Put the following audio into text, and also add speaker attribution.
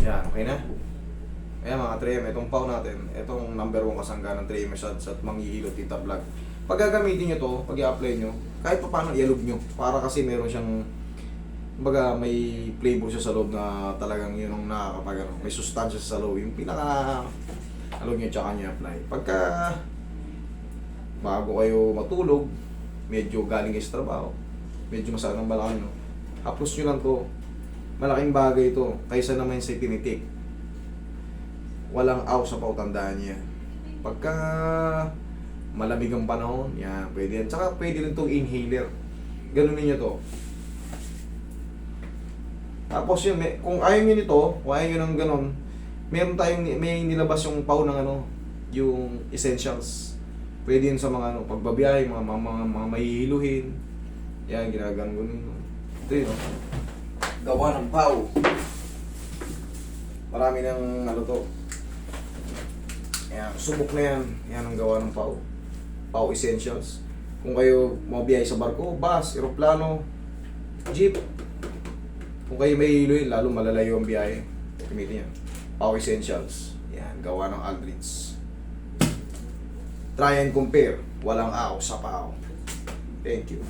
Speaker 1: Yan, okay na? Ayan mga 3M, itong pau natin, itong number 1 kasangga ng 3M massage at manghihilot tita vlog. Pag gagamitin nyo to, pag i-apply nyo, kahit pa paano ialog nyo. Para kasi meron siyang, kumbaga may flavor siya sa loob na talagang yun ang nakakapag, may sustansya sa loob. Yung pinaka, alog nyo tsaka nyo apply. Pagka, bago kayo matulog, medyo galing kayo sa trabaho, medyo masakit ang balakang nyo, haplos nyo lang to. Malaking bagay ito, kaysa naman sa tinitik. Walang aw sa pau, tandaan niya. Pagka malamig ang panahon, yan, pwede yan. Tsaka pwede rin itong inhaler. Ganunin nyo to. Tapos yun, kung ayaw nyo nito, kung ayaw nyo ng ganon, may nilabas yung pau ng ano, yung essentials. Pwede yun sa mga ano, pagbabiyahe, mga mahihiluhin. Yan, ginaganon. Ito yun. Gawa ng pau. Marami ng ano to. Ayan, subok na yan. Yan ang gawa ng pau. Pau Essentials. Kung kayo mabiyahe sa barko, bus, eroplano, jeep. Kung kayo may hiluin, lalo malalayo ang biyahe. Gamitin yan. Pau Essentials. Yan, gawa ng Aldrich. Try and compare. Walang aw sa pau. Thank you.